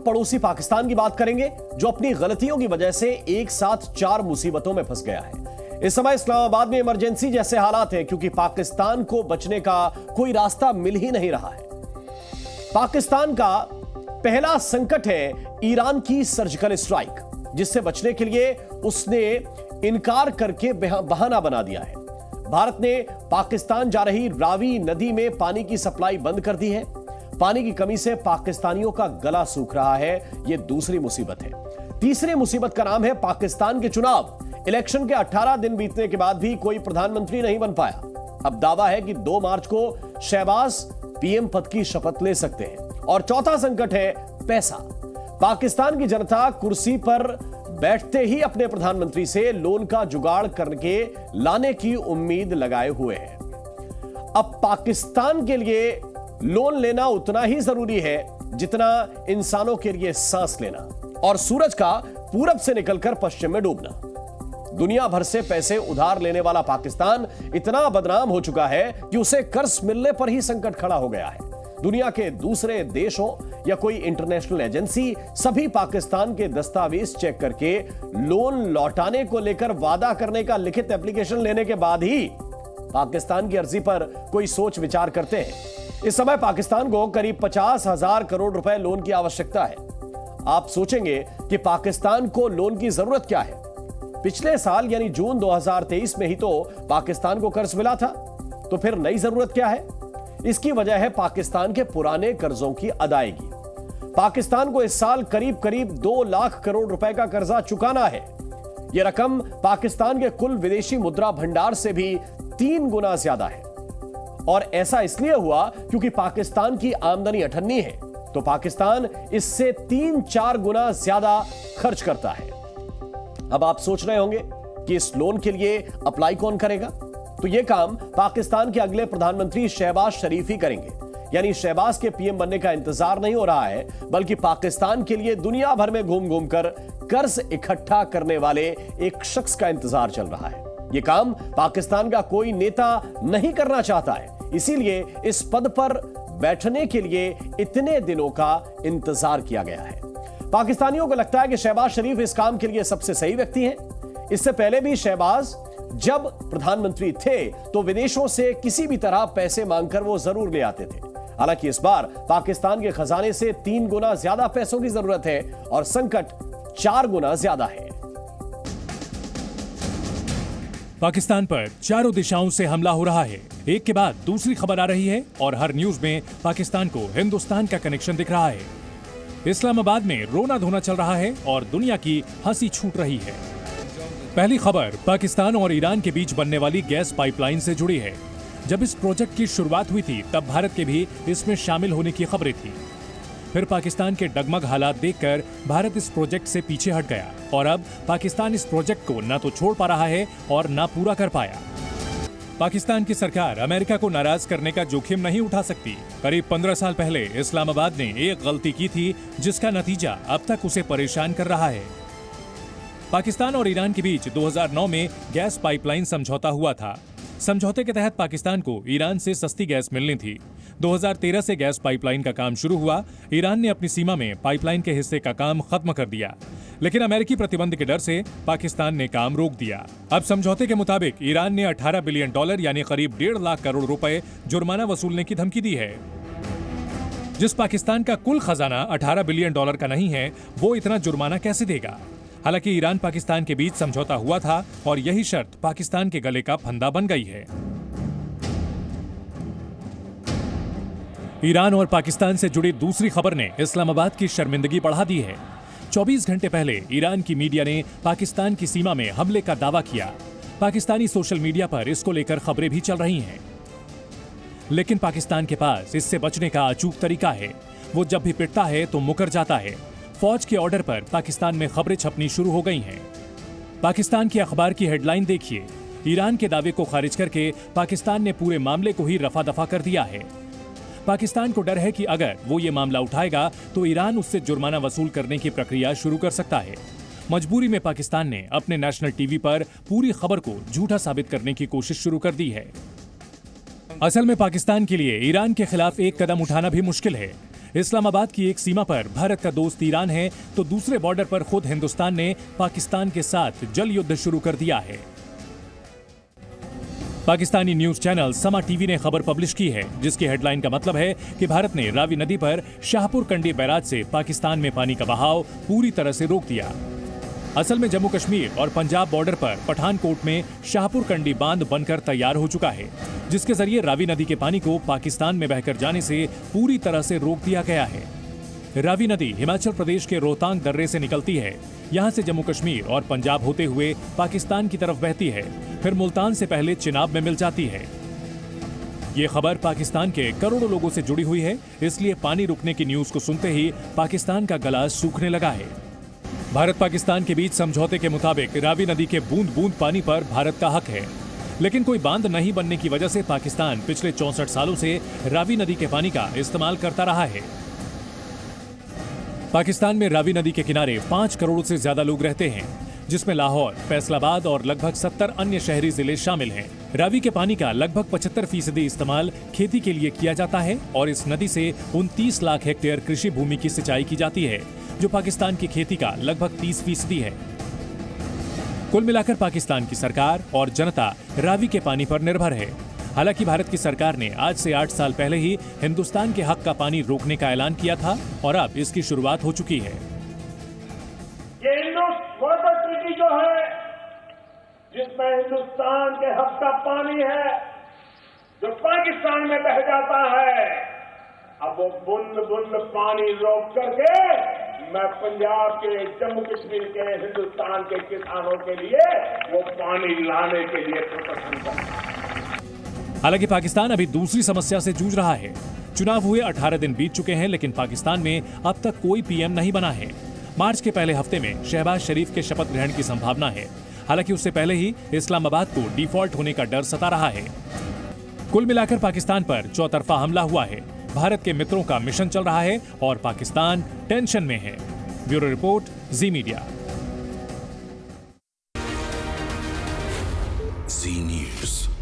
पड़ोसी पाकिस्तान की बात करेंगे, जो अपनी गलतियों की वजह से एक साथ 4 मुसीबतों में फंस गया है। इस समय इस्लामाबाद में इमरजेंसी जैसे हालात हैं, क्योंकि पाकिस्तान को बचने का कोई रास्ता मिल ही नहीं रहा है। पाकिस्तान का पहला संकट है ईरान की सर्जिकल स्ट्राइक, जिससे बचने के लिए उसने इनकार करके बहाना बना दिया है। भारत ने पाकिस्तान जा रही रावी नदी में पानी की सप्लाई बंद कर दी है। पानी की कमी से पाकिस्तानियों का गला सूख रहा है, यह दूसरी मुसीबत है। तीसरी मुसीबत का नाम है पाकिस्तान के चुनाव। इलेक्शन के 18 दिन बीतने के बाद भी कोई प्रधानमंत्री नहीं बन पाया। अब दावा है कि 2 मार्च को शहबाज पीएम पद की शपथ ले सकते हैं। और चौथा संकट है पैसा। पाकिस्तान की जनता कुर्सी पर बैठते ही अपने प्रधानमंत्री से लोन का जुगाड़ करके लाने की उम्मीद लगाए हुए है। अब पाकिस्तान के लिए लोन लेना उतना ही जरूरी है जितना इंसानों के लिए सांस लेना और सूरज का पूरब से निकलकर पश्चिम में डूबना। दुनिया भर से पैसे उधार लेने वाला पाकिस्तान इतना बदनाम हो चुका है कि उसे कर्ज मिलने पर ही संकट खड़ा हो गया है। दुनिया के दूसरे देशों या कोई इंटरनेशनल एजेंसी सभी पाकिस्तान के दस्तावेज चेक करके लोन लौटाने को लेकर वादा करने का लिखित एप्लीकेशन लेने के बाद ही पाकिस्तान की अर्जी पर कोई सोच विचार करते हैं। इस समय पाकिस्तान को करीब 50,000 करोड़ रुपए लोन की आवश्यकता है। आप सोचेंगे कि पाकिस्तान को लोन की जरूरत क्या है? पिछले साल यानी जून 2023 में ही तो पाकिस्तान को कर्ज मिला था, तो फिर नई जरूरत क्या है? इसकी वजह है पाकिस्तान के पुराने कर्जों की अदायगी। पाकिस्तान को इस साल करीब 2 लाख करोड़ रुपए का कर्जा चुकाना है। यह रकम पाकिस्तान के कुल विदेशी मुद्रा भंडार से भी 3 गुना ज्यादा है। और ऐसा इसलिए हुआ क्योंकि पाकिस्तान की आमदनी अठन्नी है, तो पाकिस्तान इससे 3-4 गुना ज्यादा खर्च करता है। अब आप सोच रहे होंगे कि इस लोन के लिए अप्लाई कौन करेगा? तो यह काम पाकिस्तान के अगले प्रधानमंत्री शहबाज शरीफ ही करेंगे। यानी शहबाज के पीएम बनने का इंतजार नहीं हो रहा है, बल्कि पाकिस्तान के लिए दुनिया भर में घूम घूम कर कर्ज इकट्ठा करने वाले एक शख्स का इंतजार चल रहा है। यह काम पाकिस्तान का कोई नेता नहीं करना चाहता है, इसीलिए इस पद पर बैठने के लिए इतने दिनों का इंतजार किया गया है। पाकिस्तानियों को लगता है कि शहबाज शरीफ इस काम के लिए सबसे सही व्यक्ति हैं। इससे पहले भी शहबाज जब प्रधानमंत्री थे तो विदेशों से किसी भी तरह पैसे मांगकर वो जरूर ले आते थे। हालांकि इस बार पाकिस्तान के खजाने से 3 गुना ज्यादा पैसों की जरूरत है और संकट 4 गुना ज्यादा है। पाकिस्तान पर चारों दिशाओं से हमला हो रहा है। एक के बाद दूसरी खबर आ रही है और हर न्यूज में पाकिस्तान को हिंदुस्तान का कनेक्शन दिख रहा है। इस्लामाबाद में रोना धोना चल रहा है और दुनिया की हंसी छूट रही है। पहली खबर पाकिस्तान और ईरान के बीच बनने वाली गैस पाइपलाइन से जुड़ी है। जब इस प्रोजेक्ट की शुरुआत हुई थी तब भारत के भी इसमें शामिल होने की खबरें थी। फिर पाकिस्तान के डगमग हालात देखकर भारत इस प्रोजेक्ट से पीछे हट गया और अब पाकिस्तान इस प्रोजेक्ट को न तो छोड़ पा रहा है और न पूरा कर पाया। पाकिस्तान की सरकार अमेरिका को नाराज करने का जोखिम नहीं उठा सकती। करीब 15 साल पहले इस्लामाबाद ने एक गलती की थी जिसका नतीजा अब तक उसे परेशान कर रहा है। पाकिस्तान और ईरान के बीच 2009 में गैस पाइपलाइन समझौता हुआ था। समझौते के तहत पाकिस्तान को ईरान से सस्ती गैस मिलनी थी। 2013 से गैस पाइपलाइन का काम शुरू हुआ। ईरान ने अपनी सीमा में पाइपलाइन के हिस्से का काम खत्म कर दिया, लेकिन अमेरिकी प्रतिबंध के डर से पाकिस्तान ने काम रोक दिया। अब समझौते के मुताबिक ईरान ने $18 बिलियन यानी करीब 1.5 लाख करोड़ रुपए जुर्माना वसूलने की धमकी दी है। जिस पाकिस्तान का कुल खजाना $18 बिलियन का नहीं है, वो इतना जुर्माना कैसे देगा? हालांकि ईरान पाकिस्तान के बीच समझौता हुआ था और यही शर्त पाकिस्तान के गले का फंदा बन गई है। ईरान और पाकिस्तान से जुड़ी दूसरी खबर ने इस्लामाबाद की शर्मिंदगी बढ़ा दी है। 24 घंटे पहले ईरान की मीडिया ने पाकिस्तान की सीमा में हमले का दावा किया। पाकिस्तानी सोशल मीडिया पर इसको लेकर खबरें भी चल रही हैं। लेकिन पाकिस्तान के पास इससे बचने का अचूक तरीका है। वो जब भी पिटता है तो मुकर जाता है। फौज के ऑर्डर पर पाकिस्तान में खबरें छपनी शुरू हो गई हैं। पाकिस्तान की अखबार की हेडलाइन देखिए। ईरान के दावे को खारिज करके पाकिस्तान ने पूरे मामले को ही रफा दफा कर दिया है। पाकिस्तान को डर है कि अगर वो ये मामला उठाएगा तो ईरान उससे जुर्माना वसूल करने की प्रक्रिया शुरू कर सकता है। मजबूरी में पाकिस्तान ने अपने नेशनल टीवी पर पूरी खबर को झूठा साबित करने की कोशिश शुरू कर दी है। असल में पाकिस्तान के लिए ईरान के खिलाफ एक कदम उठाना भी मुश्किल है। इस्लामाबाद की एक सीमा पर भारत का दोस्त ईरान है तो दूसरे बॉर्डर पर खुद हिंदुस्तान ने पाकिस्तान के साथ जल युद्ध शुरू कर दिया है। पाकिस्तानी न्यूज चैनल समा टीवी ने खबर पब्लिश की है जिसकी हेडलाइन का मतलब है कि भारत ने रावी नदी पर शाहपुर कंडी बैराज से पाकिस्तान में पानी का बहाव पूरी तरह से रोक दिया। असल में जम्मू कश्मीर और पंजाब बॉर्डर पर पठानकोट में शाहपुर कंडी बांध बनकर तैयार हो चुका है, जिसके जरिए रावी नदी के पानी को पाकिस्तान में बहकर जाने से पूरी तरह से रोक दिया गया है। रावी नदी हिमाचल प्रदेश के रोहतांग दर्रे से निकलती है। यहाँ से जम्मू कश्मीर और पंजाब होते हुए पाकिस्तान की तरफ बहती है, फिर मुल्तान से पहले चिनाब में मिल जाती है। ये खबर पाकिस्तान के करोड़ों लोगों से जुड़ी हुई है, इसलिए पानी रुकने की न्यूज को सुनते ही पाकिस्तान का गला सूखने लगा है। भारत पाकिस्तान के बीच समझौते के मुताबिक रावी नदी के बूंद बूंद पानी पर भारत का हक है, लेकिन कोई बांध नहीं बनने की वजह से पाकिस्तान पिछले 64 सालों से रावी नदी के पानी का इस्तेमाल करता रहा है। पाकिस्तान में रावी नदी के किनारे 5 करोड़ से ज्यादा लोग रहते हैं, जिसमें लाहौर, फैसलाबाद और लगभग 70 अन्य शहरी जिले शामिल हैं। रावी के पानी का लगभग 75% इस्तेमाल खेती के लिए किया जाता है और इस नदी से 29 लाख हेक्टेयर कृषि भूमि की सिंचाई की जाती है, जो पाकिस्तान की खेती का लगभग 30% है। कुल मिलाकर पाकिस्तान की सरकार और जनता रावी के पानी पर निर्भर है। हालांकि भारत की सरकार ने आज से 8 साल पहले ही हिंदुस्तान के हक का पानी रोकने का ऐलान किया था और अब इसकी शुरुआत हो चुकी है। ये इंडस वाटर ट्रीटी जो है, जिसमें हिंदुस्तान के हक का पानी है जो पाकिस्तान में बह जाता है, अब वो बूंद बूंद पानी रोक करके मैं पंजाब के, जम्मू कश्मीर के, हिंदुस्तान के किसानों के लिए वो पानी लाने के लिए प्रदर्शन कर रहा है। हालांकि पाकिस्तान अभी दूसरी समस्या से जूझ रहा है। चुनाव हुए 18 दिन बीत चुके हैं, लेकिन पाकिस्तान में अब तक कोई पीएम नहीं बना है। मार्च के पहले हफ्ते में शहबाज शरीफ के शपथ ग्रहण की संभावना है। हालांकि उससे पहले ही इस्लामाबाद को डिफॉल्ट होने का डर सता रहा है। कुल मिलाकर पाकिस्तान पर चौतरफा हमला हुआ है। भारत के मित्रों का मिशन चल रहा है और पाकिस्तान टेंशन में है। ब्यूरो रिपोर्ट, जी मीडिया। जी न्यूज़।